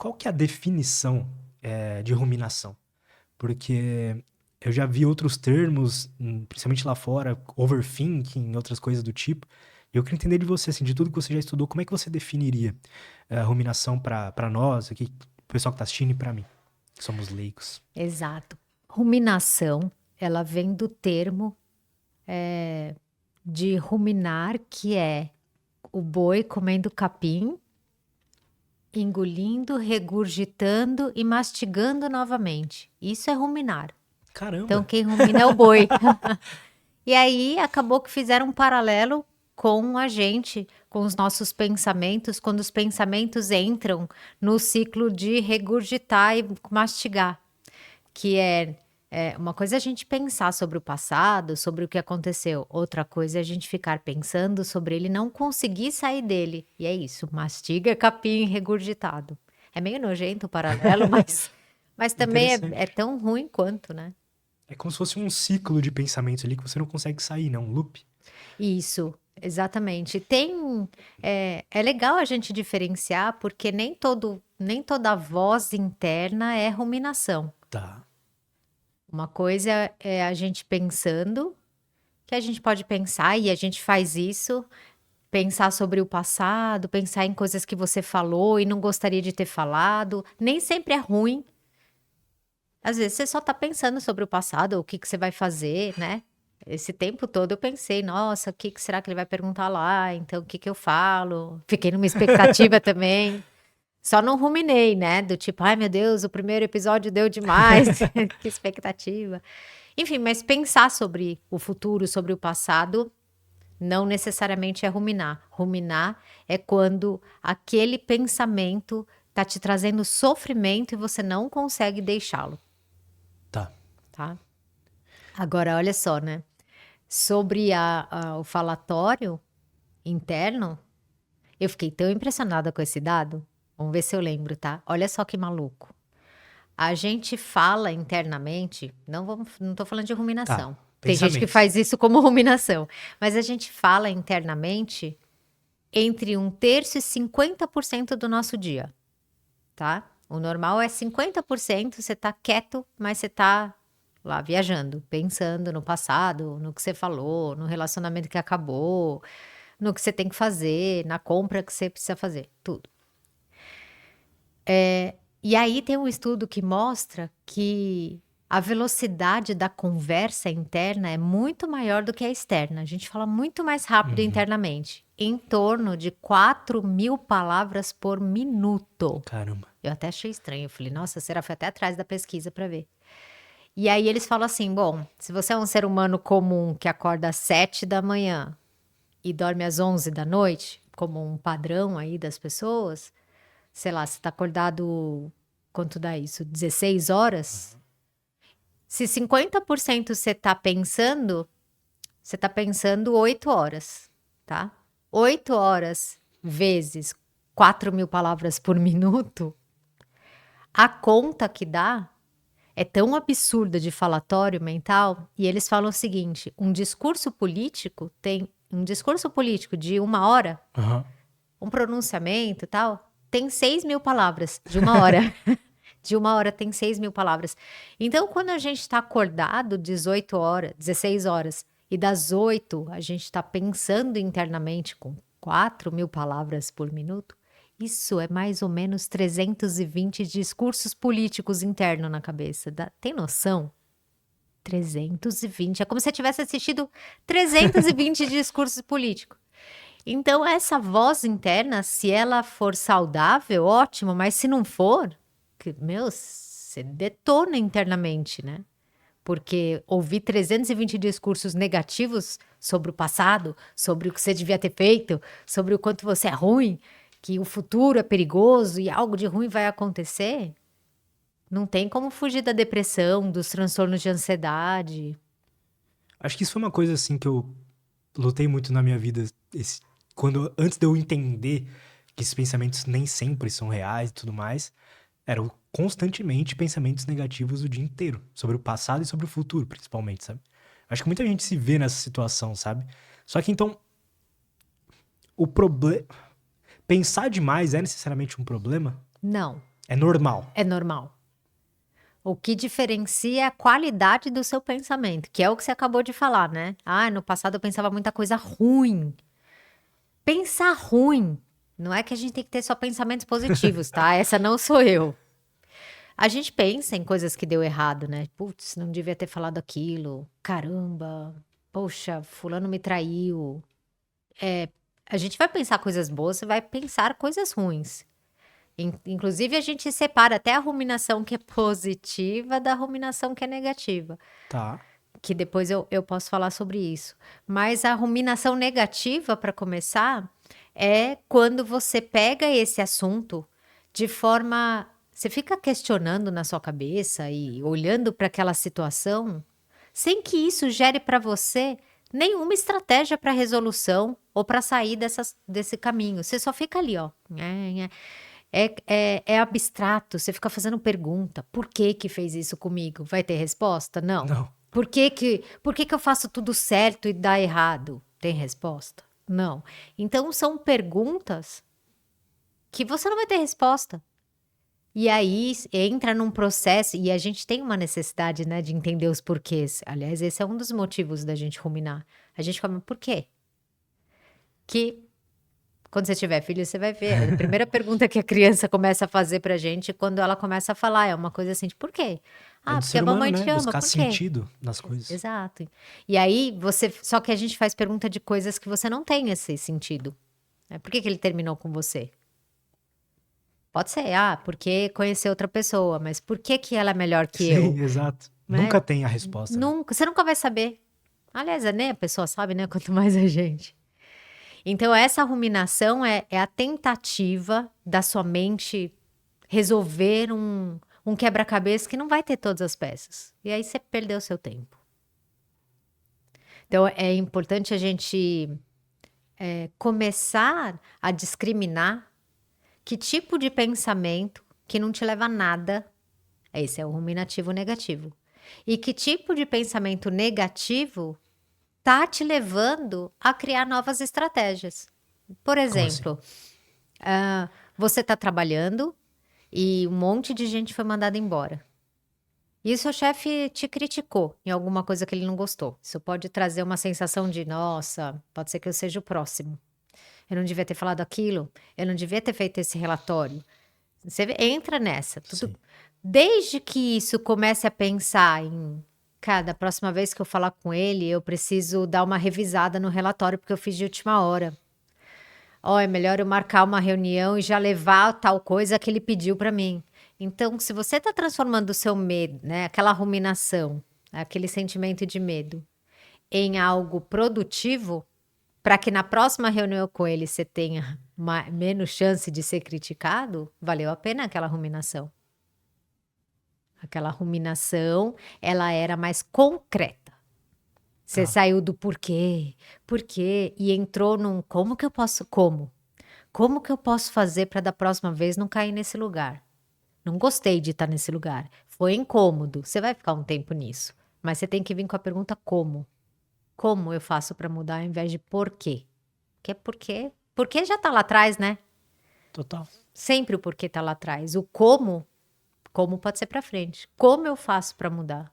qual que é a definição de ruminação? Porque eu já vi outros termos, principalmente lá fora, overthinking, outras coisas do tipo. E eu queria entender de você, assim, de tudo que você já estudou, como é que você definiria a ruminação para nós, aqui, o pessoal que tá assistindo e para mim, que somos leigos? Exato. Ruminação, ela vem do termo de ruminar, que é o boi comendo capim, engolindo, regurgitando e mastigando novamente. Isso é ruminar. Então, Caramba! quem rumina é o boi. E aí acabou que fizeram um paralelo com a gente, com os nossos pensamentos, quando os pensamentos entram no ciclo de regurgitar e mastigar. Que uma coisa é a gente pensar sobre o passado, sobre o que aconteceu, outra coisa é a gente ficar pensando sobre ele e não conseguir sair dele. E é isso, mastiga capim regurgitado. É meio nojento o paralelo, mas também é Interessante. tão ruim quanto, né? É como se fosse um ciclo de pensamentos ali que você não consegue sair, né? Um loop. Isso, exatamente. É legal a gente diferenciar, porque nem toda voz interna é ruminação. Tá. Uma coisa é a gente pensando, que a gente pode pensar e a gente faz isso, pensar sobre o passado, pensar em coisas que você falou e não gostaria de ter falado. Nem sempre é ruim. Às vezes você só tá pensando sobre o passado, o que que você vai fazer, né? Esse tempo todo eu pensei, nossa, o que que será que ele vai perguntar lá? Então, o que que eu falo? Fiquei numa expectativa também. Só não ruminei, né? Do tipo, ai meu Deus, o primeiro episódio deu demais, que expectativa. Enfim, mas pensar sobre o futuro, sobre o passado, não necessariamente é ruminar. Ruminar é quando aquele pensamento tá te trazendo sofrimento e você não consegue deixá-lo, Tá. tá? Agora, olha só, né? Sobre o falatório interno, eu fiquei tão impressionada com esse dado. Vamos ver se eu lembro, tá? Olha só que maluco. A gente fala internamente, não tô falando de Tá. ruminação. Tem gente que Pensamentos. faz isso como ruminação, mas a gente fala internamente entre um terço e 50% do nosso dia, tá? O normal é 50% você tá quieto, mas você tá lá viajando, pensando no passado, no que você falou, no relacionamento que acabou, no que você tem que fazer, na compra que você precisa fazer, tudo. E aí tem um estudo que mostra que a velocidade da conversa interna é muito maior do que a externa. A gente fala muito mais rápido Uhum. internamente, em torno de 4.000 palavras por minuto. Caramba. Eu até achei estranho, eu falei, nossa, será? Foi até atrás da pesquisa para ver. E aí eles falam assim, bom, se você é um ser humano comum que acorda às 7 da manhã e dorme às 11 da noite, como um padrão aí das pessoas, sei lá, você tá acordado, quanto dá isso? 16 horas? Se 50% você tá pensando 8 horas, tá? 8 horas vezes 4.000 palavras por minuto, a conta que dá é tão absurda de falatório mental, e eles falam o seguinte: um discurso político de 1 hora, Aham. um pronunciamento e tal, tem 6.000 palavras de 1 hora. De 1 hora tem 6.000 palavras. Então, quando a gente está acordado 18 horas, 16 horas, e das 8 a gente está pensando internamente com 4.000 palavras por minuto, isso é mais ou menos 320 discursos políticos internos na cabeça. Tem noção? 320. É como se você tivesse assistido 320 discursos políticos. Então, essa voz interna, se ela for saudável, ótimo, mas se não for, meu, você detona internamente, né? Porque ouvir 320 discursos negativos sobre o passado, sobre o que você devia ter feito, sobre o quanto você é ruim, que o futuro é perigoso e algo de ruim vai acontecer, não tem como fugir da depressão, dos transtornos de ansiedade. Acho que isso foi uma coisa assim que eu lutei muito na minha vida. Antes de eu entender que esses pensamentos nem sempre são reais e tudo mais, eram constantemente pensamentos negativos o dia inteiro. Sobre o passado e sobre o futuro, principalmente, sabe? Acho que muita gente se vê nessa situação, sabe? Só que então, o problema. Pensar demais é necessariamente um problema? Não. É normal. É normal. O que diferencia é a qualidade do seu pensamento, que é o que você acabou de falar, né? Ah, no passado eu pensava muita coisa ruim. Pensar ruim, não é que a gente tem que ter só pensamentos positivos, tá? Essa não sou eu. A gente pensa em coisas que deu errado, né? Putz, não devia ter falado aquilo. Caramba, poxa, fulano me traiu. A gente vai pensar coisas boas e vai pensar coisas ruins. Inclusive, a gente separa até a ruminação que é positiva da ruminação que é negativa. Tá. Que depois eu posso falar sobre isso. Mas a ruminação negativa, para começar, é quando você pega esse assunto de forma. Você fica questionando na sua cabeça e olhando para aquela situação, sem que isso gere para você nenhuma estratégia para resolução ou para sair desse caminho. Você só fica ali, ó. É abstrato, você fica fazendo pergunta. Por que que fez isso comigo? Vai ter resposta? Não. Não. Por que que eu faço tudo certo e dá errado? Tem resposta? Não. Então são perguntas que você não vai ter resposta. E aí entra num processo, e a gente tem uma necessidade, né, de entender os porquês. Aliás, esse é um dos motivos da gente ruminar. A gente fala, por quê? Que quando você tiver filho, você vai ver. A primeira pergunta que a criança começa a fazer pra gente, quando ela começa a falar, é uma coisa assim de por quê? É Ah, do porque a ser humano, mamãe né? te ama, Buscar por quê? sentido nas coisas. Exato. E aí só que a gente faz pergunta de coisas que você não tem esse sentido. Né? Por que que ele terminou com você? Pode ser, porque conheceu outra pessoa, mas por que que ela é melhor que eu? Sim, exato. Né? Nunca tem a resposta, né? Nunca, você nunca vai saber. Aliás, nem a pessoa sabe, né? Quanto mais a gente. Então, essa ruminação é a tentativa da sua mente resolver um quebra-cabeça que não vai ter todas as peças. E aí você perdeu seu tempo. Então, é importante a gente começar a discriminar que tipo de pensamento que não te leva a nada, esse é o ruminativo negativo, e que tipo de pensamento negativo tá te levando a criar novas estratégias. Por Como assim? exemplo, você está trabalhando e um monte de gente foi mandada embora. E o seu chefe te criticou em alguma coisa que ele não gostou. Isso pode trazer uma sensação de, nossa, pode ser que eu seja o próximo. Eu não devia ter falado aquilo, eu não devia ter feito esse relatório. Você entra nessa. Sim. Desde que isso comece a pensar em, cara, da próxima vez que eu falar com ele, eu preciso dar uma revisada no relatório porque eu fiz de última hora. É melhor eu marcar uma reunião e já levar tal coisa que ele pediu para mim. Então, se você está transformando o seu medo, né, aquela ruminação, aquele sentimento de medo, em algo produtivo, para que na próxima reunião com ele você tenha menos chance de ser criticado, valeu a pena aquela ruminação. Aquela ruminação, ela era mais concreta. Você saiu do porquê, e entrou num como que eu posso fazer para da próxima vez não cair nesse lugar? Não gostei de estar nesse lugar. Foi incômodo. Você vai ficar um tempo nisso. Mas você tem que vir com a pergunta como. Como eu faço para mudar ao invés de por quê? Porque já tá lá atrás, né? Total. Sempre o porquê tá lá atrás. O como pode ser para frente. Como eu faço para mudar?